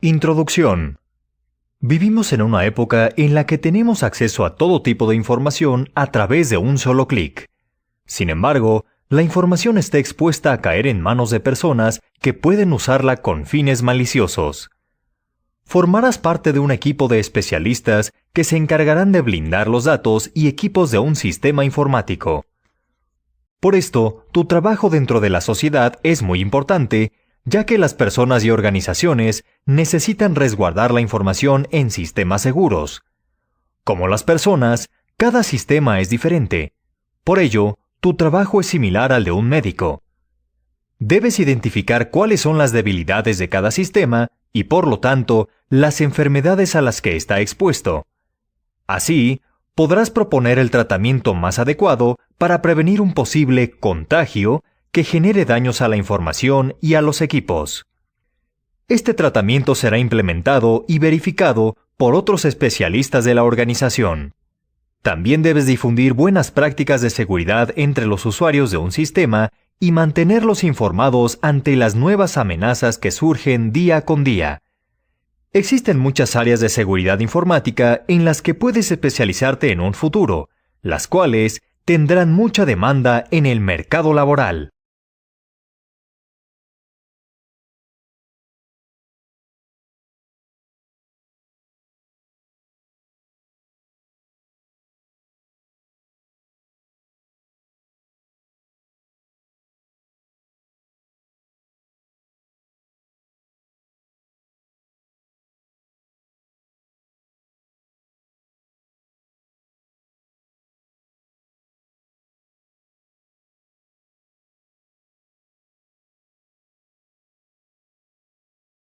Introducción. Vivimos en una época en la que tenemos acceso a todo tipo de información a través de un solo clic. Sin embargo, la información está expuesta a caer en manos de personas que pueden usarla con fines maliciosos. Formarás parte de un equipo de especialistas que se encargarán de blindar los datos y equipos de un sistema informático. Por esto, tu trabajo dentro de la sociedad es muy importante, ya que las personas y organizaciones necesitan resguardar la información en sistemas seguros. Como las personas, cada sistema es diferente. Por ello, tu trabajo es similar al de un médico. Debes identificar cuáles son las debilidades de cada sistema y, por lo tanto, las enfermedades a las que está expuesto. Así, podrás proponer el tratamiento más adecuado para prevenir un posible contagio que genere daños a la información y a los equipos. Este tratamiento será implementado y verificado por otros especialistas de la organización. También debes difundir buenas prácticas de seguridad entre los usuarios de un sistema y mantenerlos informados ante las nuevas amenazas que surgen día con día. Existen muchas áreas de seguridad informática en las que puedes especializarte en un futuro, las cuales tendrán mucha demanda en el mercado laboral.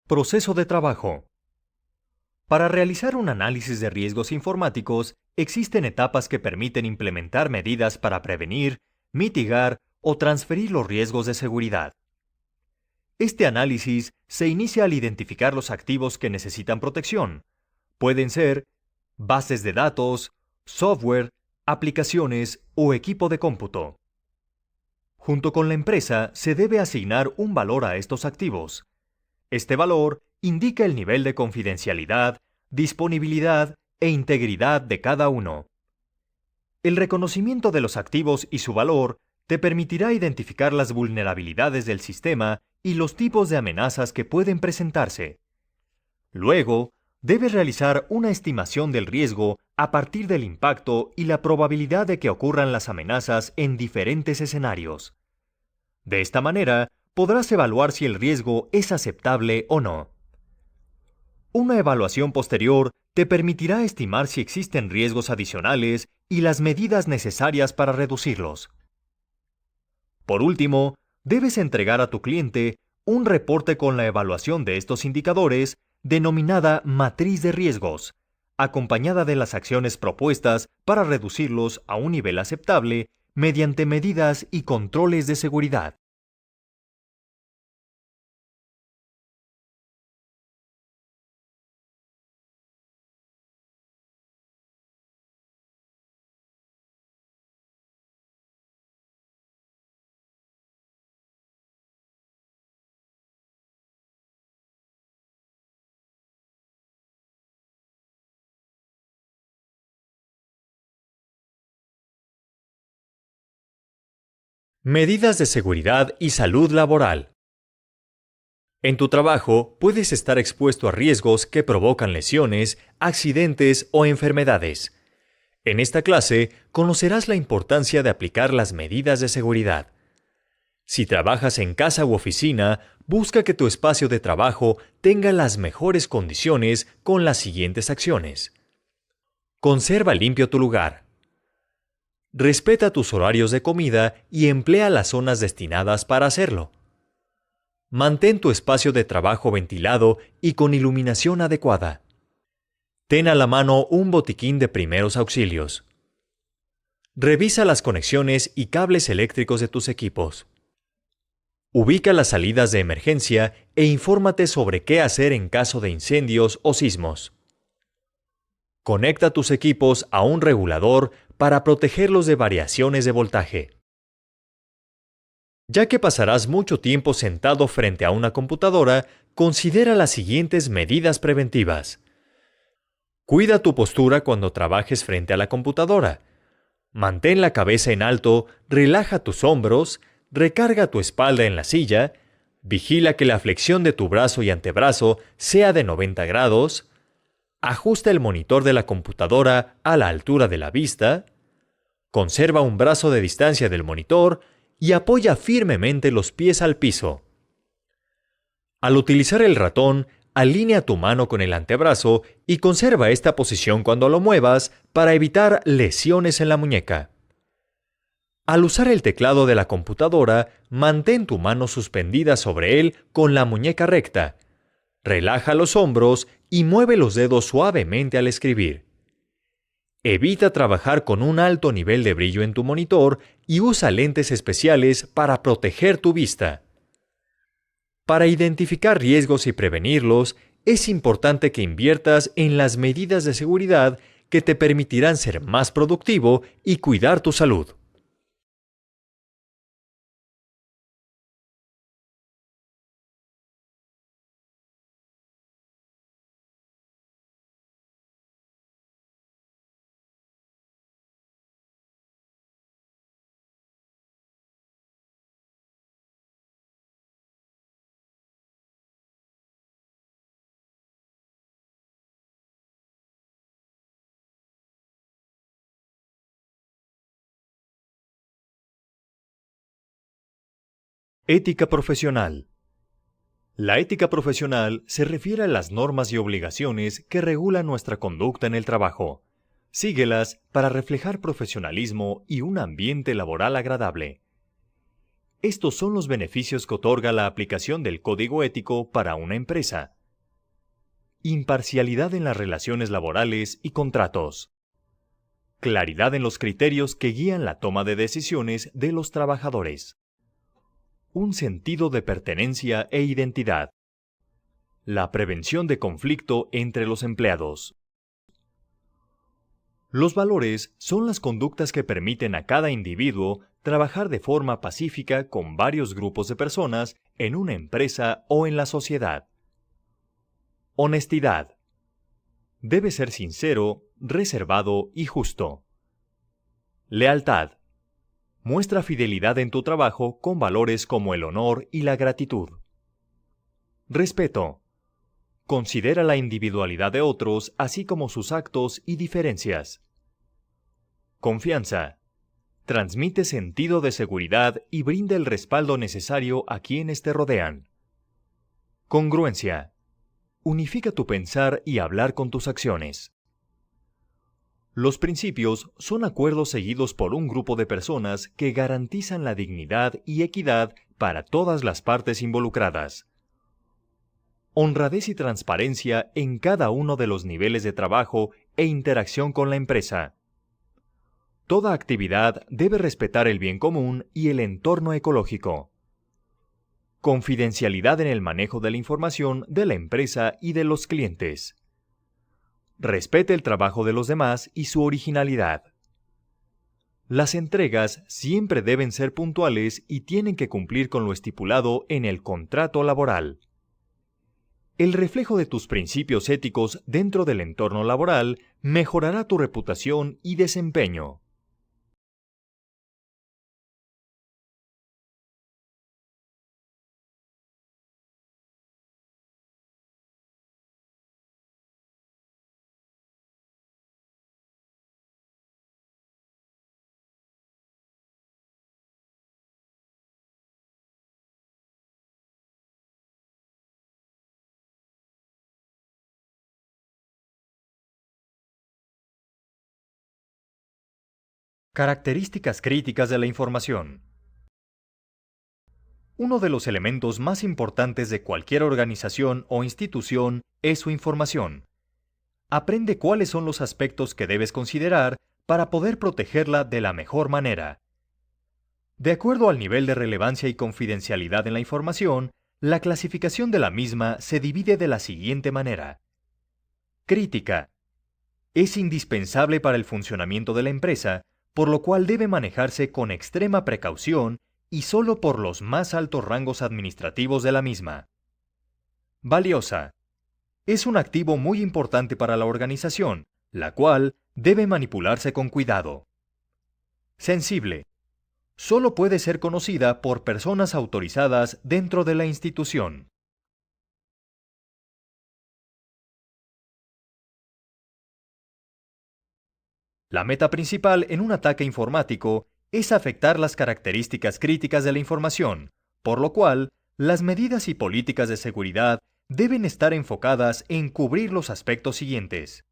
Proceso de trabajo. Para realizar un análisis de riesgos informáticos, existen etapas que permiten implementar medidas para prevenir, mitigar o transferir los riesgos de seguridad. Este análisis se inicia al identificar los activos que necesitan protección. Pueden ser bases de datos, software, aplicaciones o equipo de cómputo. Junto con la empresa, se debe asignar un valor a estos activos. Este valor indica el nivel de confidencialidad, disponibilidad e integridad de cada uno. El reconocimiento de los activos y su valor te permitirá identificar las vulnerabilidades del sistema y los tipos de amenazas que pueden presentarse. Luego, debes realizar una estimación del riesgo a partir del impacto y la probabilidad de que ocurran las amenazas en diferentes escenarios. De esta manera, podrás evaluar si el riesgo es aceptable o no. Una evaluación posterior te permitirá estimar si existen riesgos adicionales y las medidas necesarias para reducirlos. Por último, debes entregar a tu cliente un reporte con la evaluación de estos indicadores, denominada matriz de riesgos, acompañada de las acciones propuestas para reducirlos a un nivel aceptable mediante medidas y controles de seguridad. Medidas de seguridad y salud laboral. En tu trabajo puedes estar expuesto a riesgos que provocan lesiones, accidentes o enfermedades. En esta clase conocerás la importancia de aplicar las medidas de seguridad. Si trabajas en casa u oficina, busca que tu espacio de trabajo tenga las mejores condiciones con las siguientes acciones. Conserva limpio tu lugar. Respeta tus horarios de comida y emplea las zonas destinadas para hacerlo. Mantén tu espacio de trabajo ventilado y con iluminación adecuada. Ten a la mano un botiquín de primeros auxilios. Revisa las conexiones y cables eléctricos de tus equipos. Ubica las salidas de emergencia e infórmate sobre qué hacer en caso de incendios o sismos. Conecta tus equipos a un regulador para protegerlos de variaciones de voltaje. Ya que pasarás mucho tiempo sentado frente a una computadora, considera las siguientes medidas preventivas. Cuida tu postura cuando trabajes frente a la computadora. Mantén la cabeza en alto, relaja tus hombros, recarga tu espalda en la silla, vigila que la flexión de tu brazo y antebrazo sea de 90 grados, ajusta el monitor de la computadora a la altura de la vista, conserva un brazo de distancia del monitor y apoya firmemente los pies al piso. Al utilizar el ratón, alinea tu mano con el antebrazo y conserva esta posición cuando lo muevas para evitar lesiones en la muñeca. Al usar el teclado de la computadora, mantén tu mano suspendida sobre él con la muñeca recta. Relaja los hombros y mueve los dedos suavemente al escribir. Evita trabajar con un alto nivel de brillo en tu monitor y usa lentes especiales para proteger tu vista. Para identificar riesgos y prevenirlos, es importante que inviertas en las medidas de seguridad que te permitirán ser más productivo y cuidar tu salud. Ética profesional. La ética profesional se refiere a las normas y obligaciones que regulan nuestra conducta en el trabajo. Síguelas para reflejar profesionalismo y un ambiente laboral agradable. Estos son los beneficios que otorga la aplicación del código ético para una empresa. Imparcialidad en las relaciones laborales y contratos. Claridad en los criterios que guían la toma de decisiones de los trabajadores. Un sentido de pertenencia e identidad. La prevención de conflicto entre los empleados. Los valores son las conductas que permiten a cada individuo trabajar de forma pacífica con varios grupos de personas en una empresa o en la sociedad. Honestidad. Debe ser sincero, reservado y justo. Lealtad. Muestra fidelidad en tu trabajo con valores como el honor y la gratitud. Respeto. Considera la individualidad de otros, así como sus actos y diferencias. Confianza. Transmite sentido de seguridad y brinda el respaldo necesario a quienes te rodean. Congruencia. Unifica tu pensar y hablar con tus acciones. Los principios son acuerdos seguidos por un grupo de personas que garantizan la dignidad y equidad para todas las partes involucradas. Honradez y transparencia en cada uno de los niveles de trabajo e interacción con la empresa. Toda actividad debe respetar el bien común y el entorno ecológico. Confidencialidad en el manejo de la información de la empresa y de los clientes. Respete el trabajo de los demás y su originalidad. Las entregas siempre deben ser puntuales y tienen que cumplir con lo estipulado en el contrato laboral. El reflejo de tus principios éticos dentro del entorno laboral mejorará tu reputación y desempeño. Características críticas de la información. Uno de los elementos más importantes de cualquier organización o institución es su información. Aprende cuáles son los aspectos que debes considerar para poder protegerla de la mejor manera. De acuerdo al nivel de relevancia y confidencialidad en la información, la clasificación de la misma se divide de la siguiente manera. Crítica. Es indispensable para el funcionamiento de la empresa, por lo cual debe manejarse con extrema precaución y solo por los más altos rangos administrativos de la misma. Valiosa. Es un activo muy importante para la organización, la cual debe manipularse con cuidado. Sensible. Solo puede ser conocida por personas autorizadas dentro de la institución. La meta principal en un ataque informático es afectar las características críticas de la información, por lo cual, las medidas y políticas de seguridad deben estar enfocadas en cubrir los aspectos siguientes.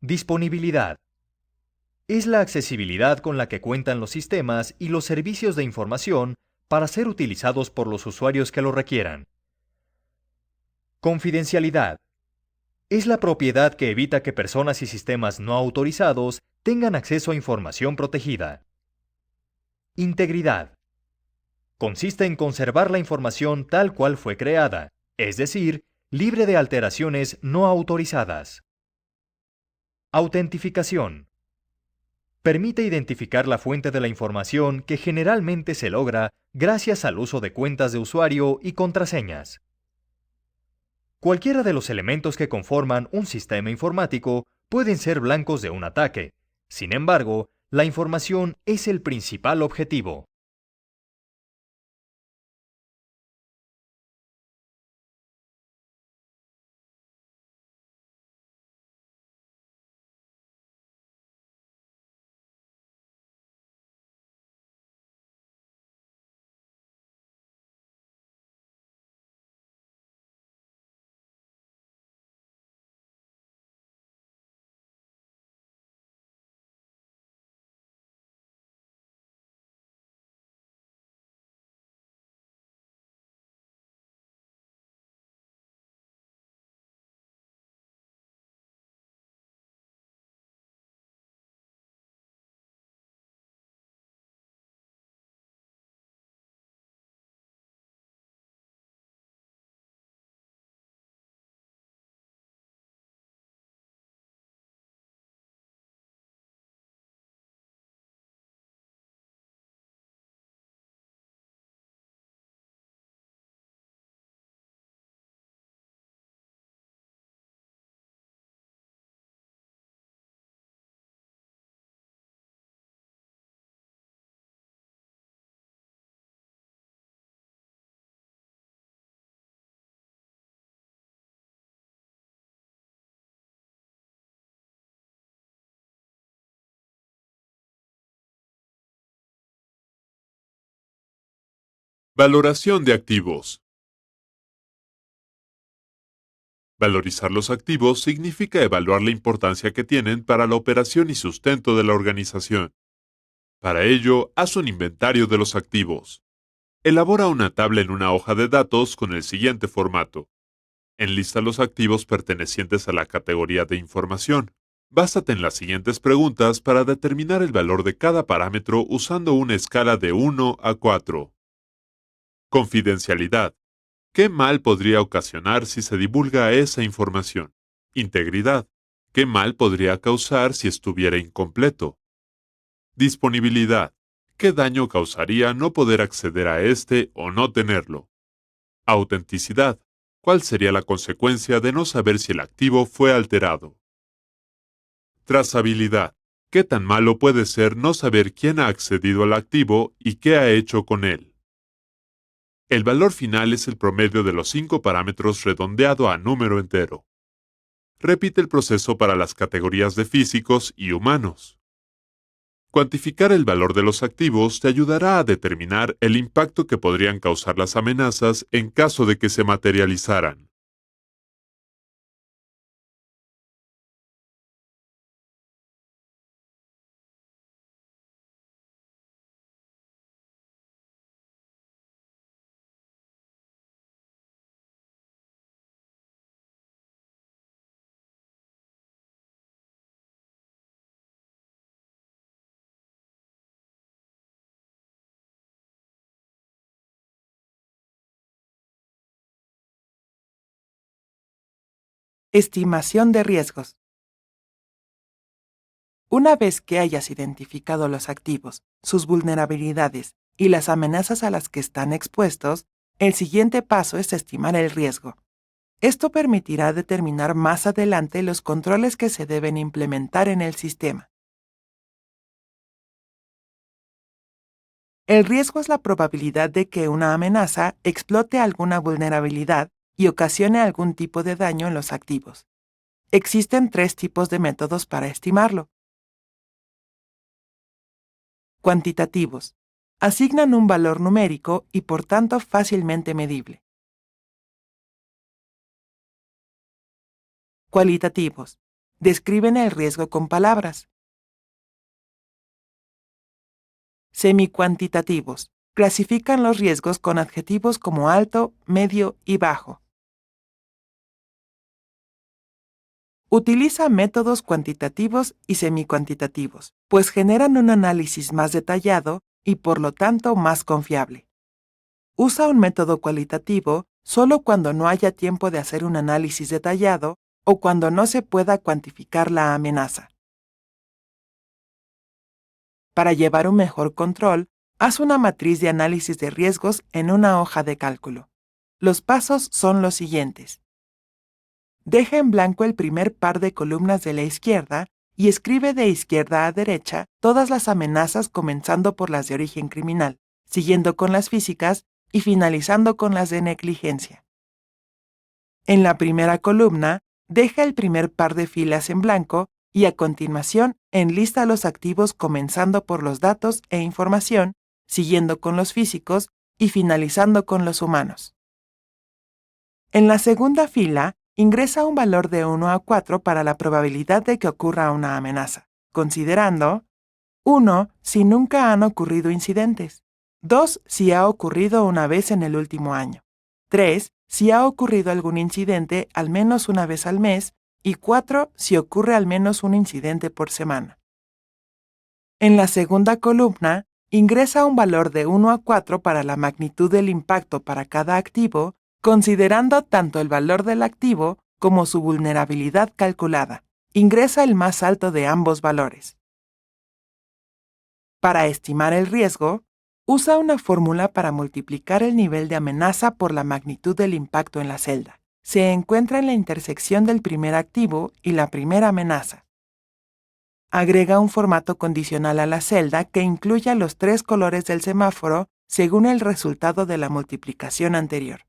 Disponibilidad. Es la accesibilidad con la que cuentan los sistemas y los servicios de información para ser utilizados por los usuarios que lo requieran. Confidencialidad. Es la propiedad que evita que personas y sistemas no autorizados tengan acceso a información protegida. Integridad. Consiste en conservar la información tal cual fue creada, es decir, libre de alteraciones no autorizadas. Autentificación. Permite identificar la fuente de la información que generalmente se logra gracias al uso de cuentas de usuario y contraseñas. Cualquiera de los elementos que conforman un sistema informático pueden ser blancos de un ataque. Sin embargo, la información es el principal objetivo. Valoración de activos. Valorizar los activos significa evaluar la importancia que tienen para la operación y sustento de la organización. Para ello, haz un inventario de los activos. Elabora una tabla en una hoja de datos con el siguiente formato. Enlista los activos pertenecientes a la categoría de información. Básate en las siguientes preguntas para determinar el valor de cada parámetro usando una escala de 1 a 4. Confidencialidad. ¿Qué mal podría ocasionar si se divulga esa información? Integridad. ¿Qué mal podría causar si estuviera incompleto? Disponibilidad. ¿Qué daño causaría no poder acceder a este o no tenerlo? Autenticidad. ¿Cuál sería la consecuencia de no saber si el activo fue alterado? Trazabilidad. ¿Qué tan malo puede ser no saber quién ha accedido al activo y qué ha hecho con él? El valor final es el promedio de los 5 parámetros redondeado a número entero. Repite el proceso para las categorías de físicos y humanos. Cuantificar el valor de los activos te ayudará a determinar el impacto que podrían causar las amenazas en caso de que se materializaran. Estimación de riesgos. Una vez que hayas identificado los activos, sus vulnerabilidades y las amenazas a las que están expuestos, El siguiente paso es estimar el riesgo. Esto permitirá determinar más adelante los controles que se deben implementar en el sistema. El riesgo es la probabilidad de que una amenaza explote alguna vulnerabilidad y ocasione algún tipo de daño en los activos. Existen 3 tipos de métodos para estimarlo. Cuantitativos. Asignan un valor numérico y por tanto fácilmente medible. Cualitativos. Describen el riesgo con palabras. Semicuantitativos. Clasifican los riesgos con adjetivos como alto, medio y bajo. Utiliza métodos cuantitativos y semicuantitativos, pues generan un análisis más detallado y por lo tanto más confiable. Usa un método cualitativo solo cuando no haya tiempo de hacer un análisis detallado o cuando no se pueda cuantificar la amenaza. Para llevar un mejor control, haz una matriz de análisis de riesgos en una hoja de cálculo. Los pasos son los siguientes. Deja en blanco el primer par de columnas de la izquierda y escribe de izquierda a derecha todas las amenazas comenzando por las de origen criminal, siguiendo con las físicas y finalizando con las de negligencia. En la primera columna, deja el primer par de filas en blanco y a continuación enlista los activos comenzando por los datos e información, siguiendo con los físicos y finalizando con los humanos. En la segunda fila, ingresa un valor de 1 a 4 para la probabilidad de que ocurra una amenaza, considerando 1 si nunca han ocurrido incidentes, 2 si ha ocurrido una vez en el último año, 3 si ha ocurrido algún incidente al menos una vez al mes y 4 si ocurre al menos un incidente por semana. En la segunda columna, ingresa un valor de 1 a 4 para la magnitud del impacto para cada activo, considerando tanto el valor del activo como su vulnerabilidad calculada. Ingresa el más alto de ambos valores. Para estimar el riesgo, usa una fórmula para multiplicar el nivel de amenaza por la magnitud del impacto en la celda. Se encuentra en la intersección del primer activo y la primera amenaza. Agrega un formato condicional a la celda que incluya los 3 colores del semáforo según el resultado de la multiplicación anterior.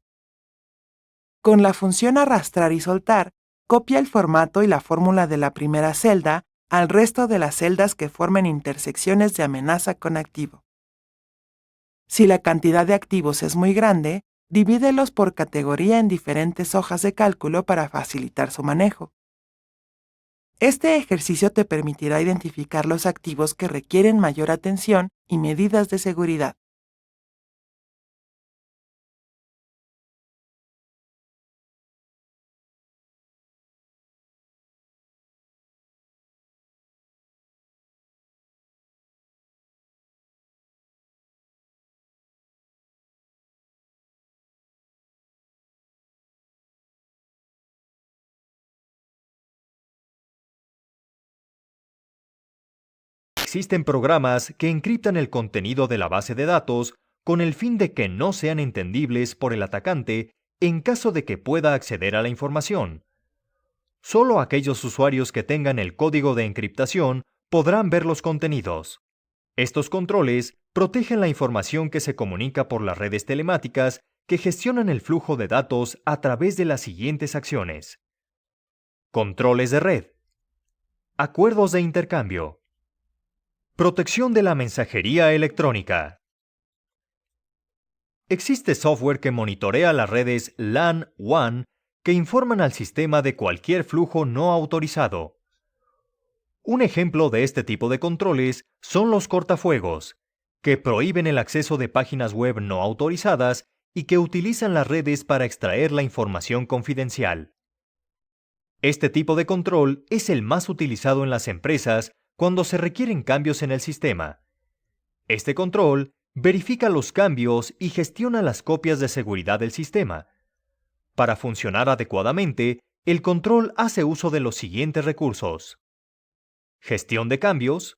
Con la función arrastrar y soltar, copia el formato y la fórmula de la primera celda al resto de las celdas que formen intersecciones de amenaza con activo. Si la cantidad de activos es muy grande, divídelos por categoría en diferentes hojas de cálculo para facilitar su manejo. Este ejercicio te permitirá identificar los activos que requieren mayor atención y medidas de seguridad. Existen programas que encriptan el contenido de la base de datos con el fin de que no sean entendibles por el atacante en caso de que pueda acceder a la información. Solo aquellos usuarios que tengan el código de encriptación podrán ver los contenidos. Estos controles protegen la información que se comunica por las redes telemáticas que gestionan el flujo de datos a través de las siguientes acciones. Controles de red. Acuerdos de intercambio. Protección de la mensajería electrónica. Existe software que monitorea las redes LAN WAN que informan al sistema de cualquier flujo no autorizado. Un ejemplo de este tipo de controles son los cortafuegos, que prohíben el acceso de páginas web no autorizadas y que utilizan las redes para extraer la información confidencial. Este tipo de control es el más utilizado en las empresas cuando se requieren cambios en el sistema. Este control verifica los cambios y gestiona las copias de seguridad del sistema. Para funcionar adecuadamente, el control hace uso de los siguientes recursos: gestión de cambios,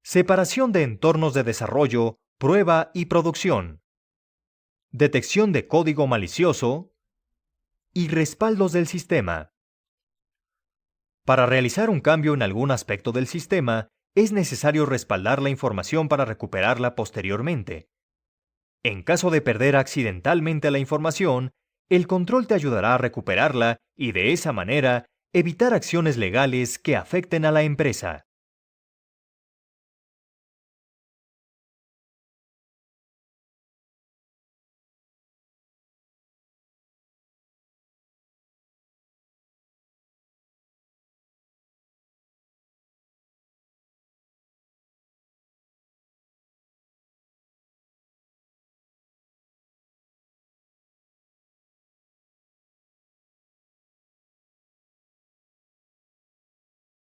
separación de entornos de desarrollo, prueba y producción, detección de código malicioso y respaldos del sistema. Para realizar un cambio en algún aspecto del sistema, es necesario respaldar la información para recuperarla posteriormente. En caso de perder accidentalmente la información, el control te ayudará a recuperarla y de esa manera evitar acciones legales que afecten a la empresa.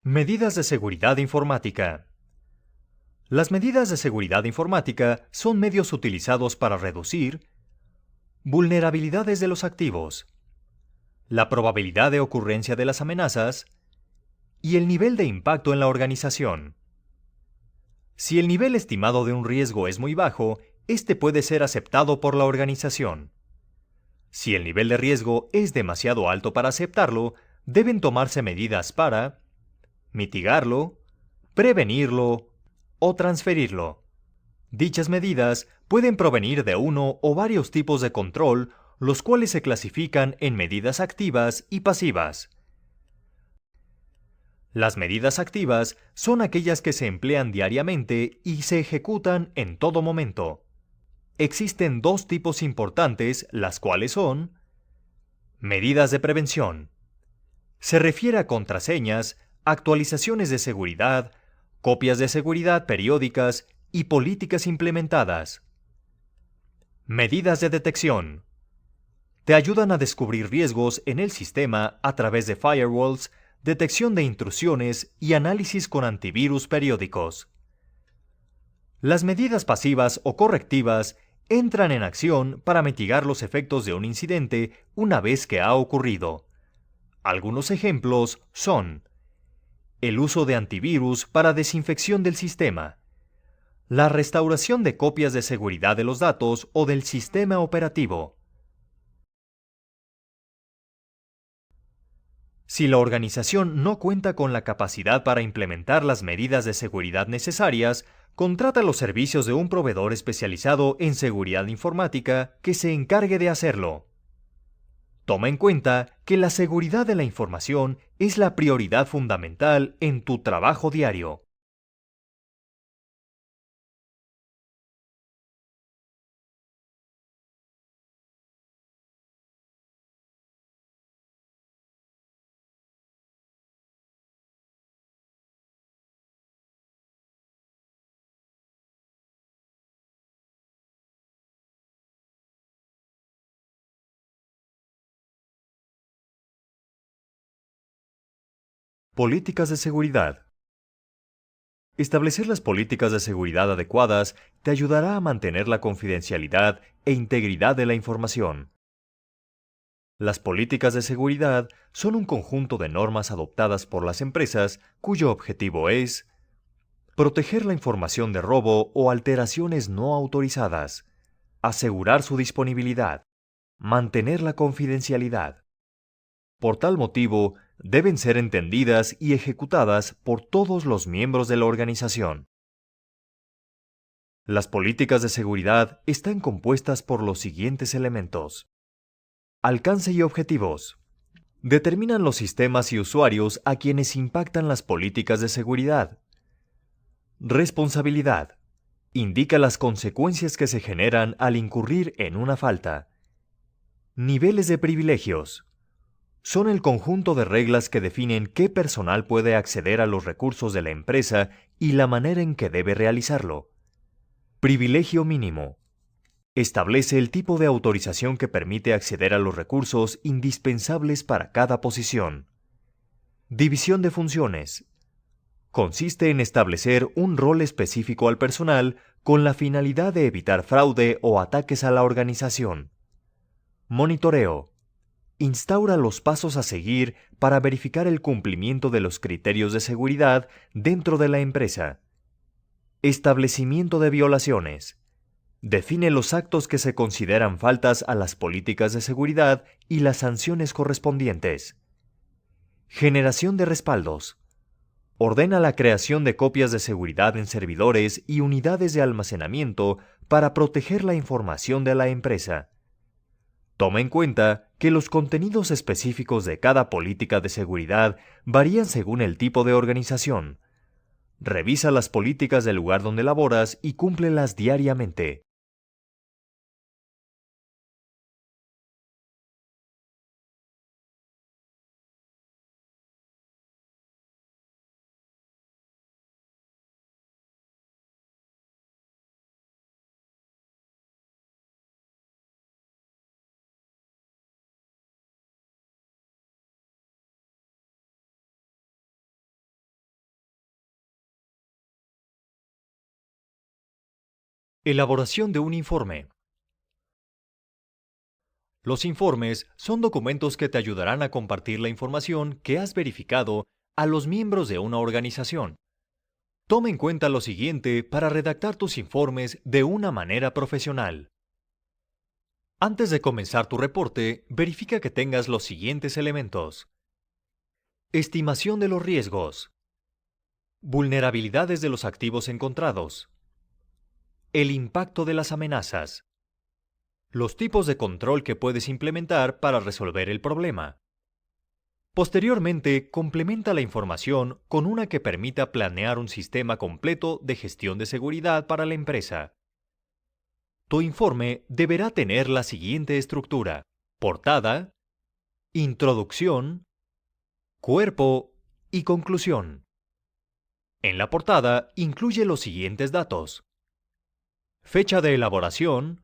Medidas de seguridad informática. Las medidas de seguridad informática son medios utilizados para reducir vulnerabilidades de los activos, la probabilidad de ocurrencia de las amenazas y el nivel de impacto en la organización. Si el nivel estimado de un riesgo es muy bajo, este puede ser aceptado por la organización. Si el nivel de riesgo es demasiado alto para aceptarlo, deben tomarse medidas para mitigarlo, prevenirlo o transferirlo. Dichas medidas pueden provenir de uno o varios tipos de control, los cuales se clasifican en medidas activas y pasivas. Las medidas activas son aquellas que se emplean diariamente y se ejecutan en todo momento. Existen dos tipos importantes, las cuales son medidas de prevención. Se refiere a contraseñas, actualizaciones de seguridad, copias de seguridad periódicas y políticas implementadas. Medidas de detección. Te ayudan a descubrir riesgos en el sistema a través de firewalls, detección de intrusiones y análisis con antivirus periódicos. Las medidas pasivas o correctivas entran en acción para mitigar los efectos de un incidente una vez que ha ocurrido. Algunos ejemplos son el uso de antivirus para desinfección del sistema, la restauración de copias de seguridad de los datos o del sistema operativo. Si la organización no cuenta con la capacidad para implementar las medidas de seguridad necesarias, contrata los servicios de un proveedor especializado en seguridad informática que se encargue de hacerlo. Toma en cuenta que la seguridad de la información es la prioridad fundamental en tu trabajo diario. Políticas de seguridad. Establecer las políticas de seguridad adecuadas te ayudará a mantener la confidencialidad e integridad de la información. Las políticas de seguridad son un conjunto de normas adoptadas por las empresas cuyo objetivo es proteger la información de robo o alteraciones no autorizadas, asegurar su disponibilidad, mantener la confidencialidad. Por tal motivo, deben ser entendidas y ejecutadas por todos los miembros de la organización. Las políticas de seguridad están compuestas por los siguientes elementos. Alcance y objetivos. Determinan los sistemas y usuarios a quienes impactan las políticas de seguridad. Responsabilidad. Indica las consecuencias que se generan al incurrir en una falta. Niveles de privilegios. Son el conjunto de reglas que definen qué personal puede acceder a los recursos de la empresa y la manera en que debe realizarlo. Privilegio mínimo. Establece el tipo de autorización que permite acceder a los recursos indispensables para cada posición. División de funciones. Consiste en establecer un rol específico al personal con la finalidad de evitar fraude o ataques a la organización. Monitoreo. Instaura los pasos a seguir para verificar el cumplimiento de los criterios de seguridad dentro de la empresa. Establecimiento de violaciones. Define los actos que se consideran faltas a las políticas de seguridad y las sanciones correspondientes. Generación de respaldos. Ordena la creación de copias de seguridad en servidores y unidades de almacenamiento para proteger la información de la empresa. Toma en cuenta que los contenidos específicos de cada política de seguridad varían según el tipo de organización. Revisa las políticas del lugar donde laboras y cúmplelas diariamente. Elaboración de un informe. Los informes son documentos que te ayudarán a compartir la información que has verificado a los miembros de una organización. Toma en cuenta lo siguiente para redactar tus informes de una manera profesional. Antes de comenzar tu reporte, verifica que tengas los siguientes elementos. Estimación de los riesgos. Vulnerabilidades de los activos encontrados. El impacto de las amenazas. Los tipos de control que puedes implementar para resolver el problema. Posteriormente, complementa la información con una que permita planear un sistema completo de gestión de seguridad para la empresa. Tu informe deberá tener la siguiente estructura: portada, introducción, cuerpo y conclusión. En la portada incluye los siguientes datos: fecha de elaboración,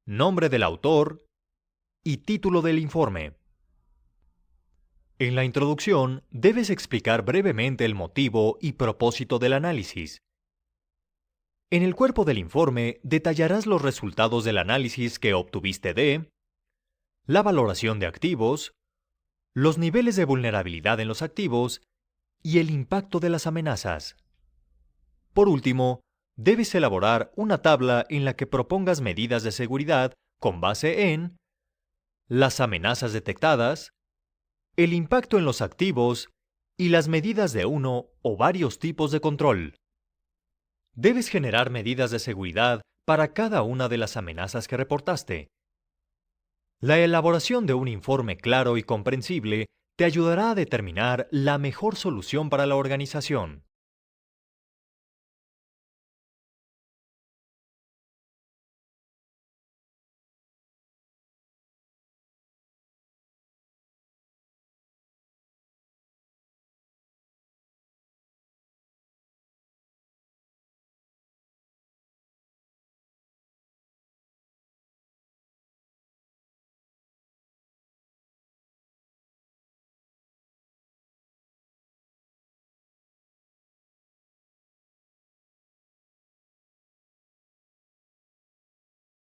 nombre del autor y título del informe. En la introducción debes explicar brevemente el motivo y propósito del análisis. En el cuerpo del informe detallarás los resultados del análisis que obtuviste de la valoración de activos, los niveles de vulnerabilidad en los activos y el impacto de las amenazas. Por último, debes elaborar una tabla en la que propongas medidas de seguridad con base en las amenazas detectadas, el impacto en los activos y las medidas de uno o varios tipos de control. Debes generar medidas de seguridad para cada una de las amenazas que reportaste. La elaboración de un informe claro y comprensible te ayudará a determinar la mejor solución para la organización.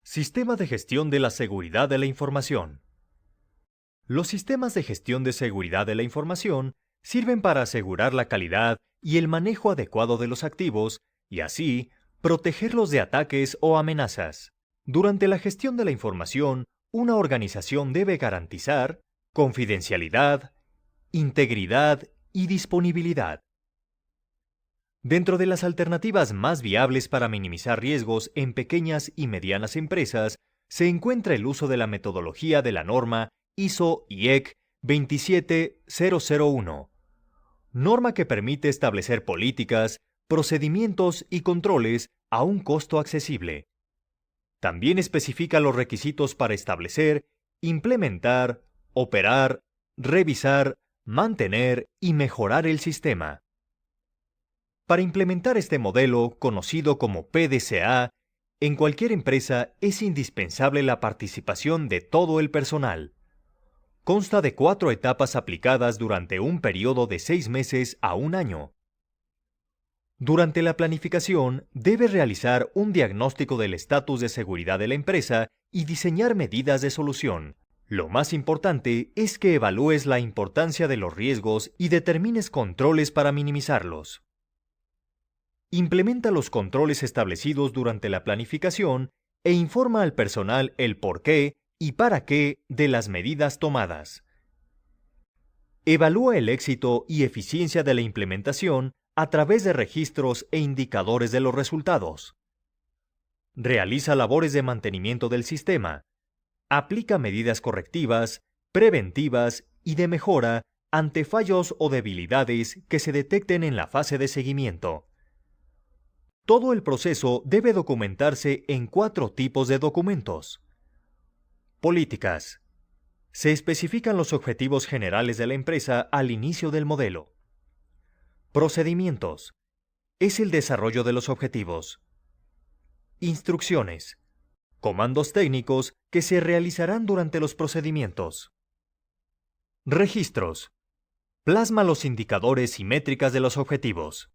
Sistema de gestión de la seguridad de la información. Los sistemas de gestión de seguridad de la información sirven para asegurar la calidad y el manejo adecuado de los activos y así protegerlos de ataques o amenazas. Durante la gestión de la información, una organización debe garantizar confidencialidad, integridad y disponibilidad. Dentro de las alternativas más viables para minimizar riesgos en pequeñas y medianas empresas, se encuentra el uso de la metodología de la norma ISO/IEC 27001, norma que permite establecer políticas, procedimientos y controles a un costo accesible. También especifica los requisitos para establecer, implementar, operar, revisar, mantener y mejorar el sistema. Para implementar este modelo, conocido como PDCA, en cualquier empresa es indispensable la participación de todo el personal. Consta de 4 etapas aplicadas durante un periodo de 6 meses a un año. Durante la planificación, debes realizar un diagnóstico del estatus de seguridad de la empresa y diseñar medidas de solución. Lo más importante es que evalúes la importancia de los riesgos y determines controles para minimizarlos. Implementa los controles establecidos durante la planificación e informa al personal el porqué y para qué de las medidas tomadas. Evalúa el éxito y eficiencia de la implementación a través de registros e indicadores de los resultados. Realiza labores de mantenimiento del sistema. Aplica medidas correctivas, preventivas y de mejora ante fallos o debilidades que se detecten en la fase de seguimiento. Todo el proceso debe documentarse en 4 tipos de documentos. Políticas. Se especifican los objetivos generales de la empresa al inicio del modelo. Procedimientos. Es el desarrollo de los objetivos. Instrucciones. Comandos técnicos que se realizarán durante los procedimientos. Registros. Plasma los indicadores y métricas de los objetivos.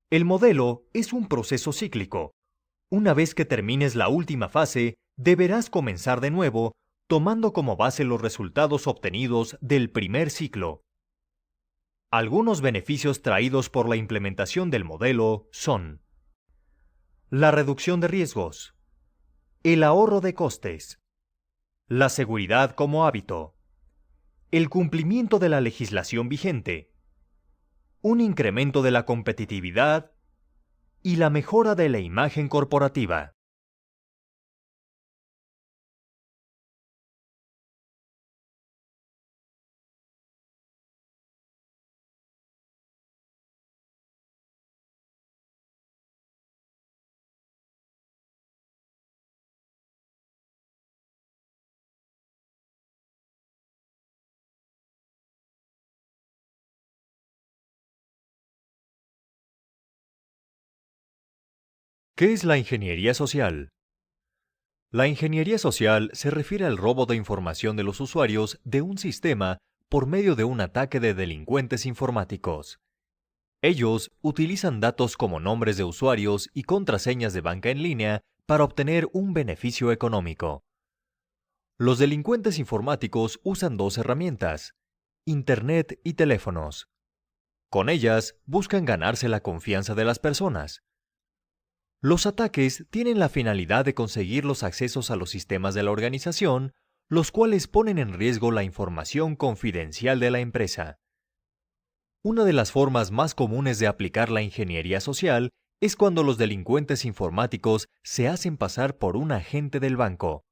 El modelo es un proceso cíclico. Una vez que termines la última fase, deberás comenzar de nuevo, tomando como base los resultados obtenidos del primer ciclo. Algunos beneficios traídos por la implementación del modelo son: la reducción de riesgos, el ahorro de costes, la seguridad como hábito, el cumplimiento de la legislación vigente, un incremento de la competitividad y la mejora de la imagen corporativa. ¿Qué es la ingeniería social? La ingeniería social se refiere al robo de información de los usuarios de un sistema por medio de un ataque de delincuentes informáticos. Ellos utilizan datos como nombres de usuarios y contraseñas de banca en línea para obtener un beneficio económico. Los delincuentes informáticos usan 2 herramientas: Internet y teléfonos. Con ellas buscan ganarse la confianza de las personas. Los ataques tienen la finalidad de conseguir los accesos a los sistemas de la organización, los cuales ponen en riesgo la información confidencial de la empresa. Una de las formas más comunes de aplicar la ingeniería social es cuando los delincuentes informáticos se hacen pasar por un agente del banco.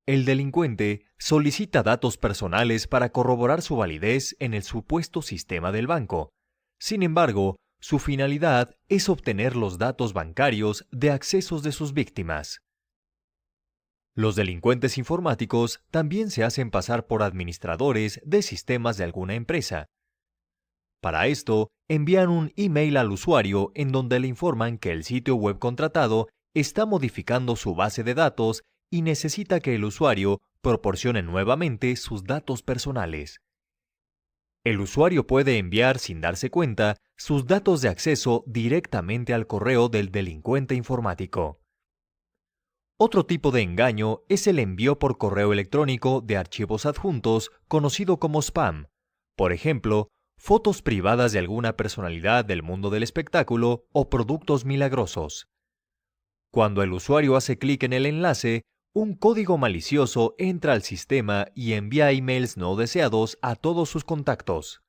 El delincuente solicita datos personales para corroborar su validez en el supuesto sistema del banco. Sin embargo, su finalidad es obtener los datos bancarios de accesos de sus víctimas. Los delincuentes informáticos también se hacen pasar por administradores de sistemas de alguna empresa. Para esto, envían un email al usuario en donde le informan que el sitio web contratado está modificando su base de datos y necesita que el usuario proporcione nuevamente sus datos personales. El usuario puede enviar, sin darse cuenta, sus datos de acceso directamente al correo del delincuente informático. Otro tipo de engaño es el envío por correo electrónico de archivos adjuntos, conocido como spam. Por ejemplo, fotos privadas de alguna personalidad del mundo del espectáculo o productos milagrosos. Cuando el usuario hace clic en el enlace, un código malicioso entra al sistema y envía emails no deseados a todos sus contactos.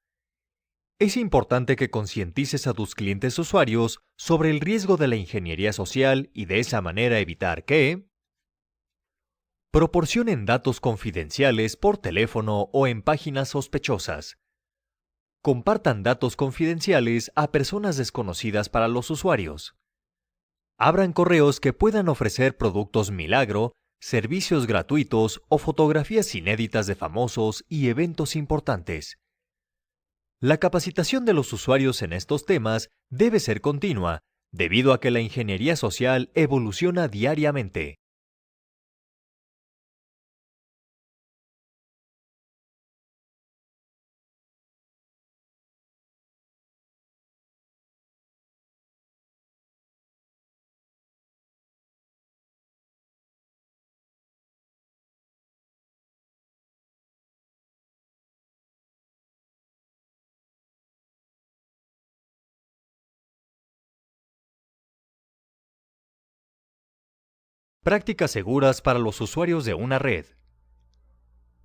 Es importante que concientices a tus clientes usuarios sobre el riesgo de la ingeniería social y de esa manera evitar que proporcionen datos confidenciales por teléfono o en páginas sospechosas, compartan datos confidenciales a personas desconocidas para los usuarios, abran correos que puedan ofrecer productos milagro, servicios gratuitos o fotografías inéditas de famosos y eventos importantes. La capacitación de los usuarios en estos temas debe ser continua, debido a que la ingeniería social evoluciona diariamente. Prácticas seguras para los usuarios de una red.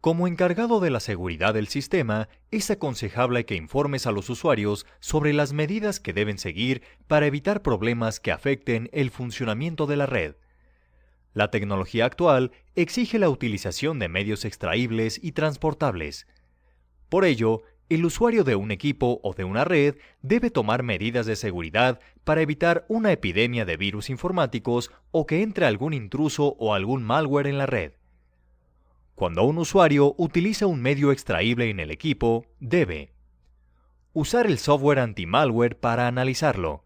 Como encargado de la seguridad del sistema, es aconsejable que informes a los usuarios sobre las medidas que deben seguir para evitar problemas que afecten el funcionamiento de la red. La tecnología actual exige la utilización de medios extraíbles y transportables. Por ello, el usuario de un equipo o de una red debe tomar medidas de seguridad para evitar una epidemia de virus informáticos o que entre algún intruso o algún malware en la red. Cuando un usuario utiliza un medio extraíble en el equipo, debe usar el software anti-malware para analizarlo.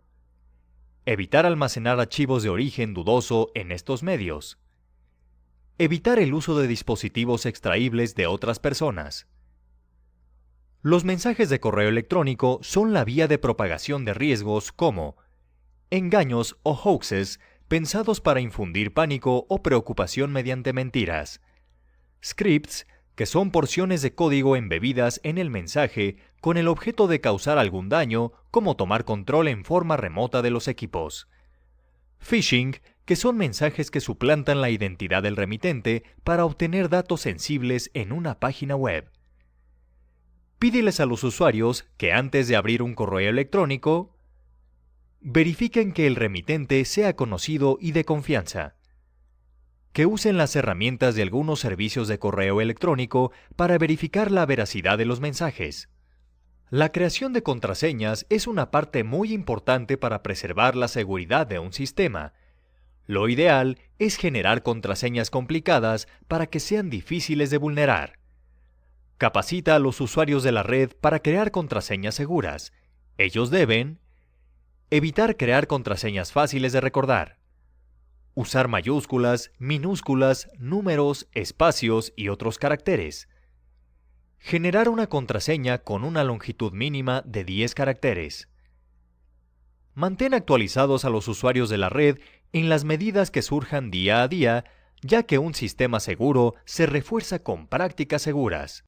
Evitar almacenar archivos de origen dudoso en estos medios. Evitar el uso de dispositivos extraíbles de otras personas. Los mensajes de correo electrónico son la vía de propagación de riesgos como engaños o hoaxes pensados para infundir pánico o preocupación mediante mentiras. Scripts, que son porciones de código embebidas en el mensaje con el objeto de causar algún daño, como tomar control en forma remota de los equipos. Phishing, que son mensajes que suplantan la identidad del remitente para obtener datos sensibles en una página web. Pídeles a los usuarios que antes de abrir un correo electrónico, verifiquen que el remitente sea conocido y de confianza. Que usen las herramientas de algunos servicios de correo electrónico para verificar la veracidad de los mensajes. La creación de contraseñas es una parte muy importante para preservar la seguridad de un sistema. Lo ideal es generar contraseñas complicadas para que sean difíciles de vulnerar. Capacita a los usuarios de la red para crear contraseñas seguras. Ellos deben evitar crear contraseñas fáciles de recordar. Usar mayúsculas, minúsculas, números, espacios y otros caracteres. Generar una contraseña con una longitud mínima de 10 caracteres. Mantén actualizados a los usuarios de la red en las medidas que surjan día a día, ya que un sistema seguro se refuerza con prácticas seguras.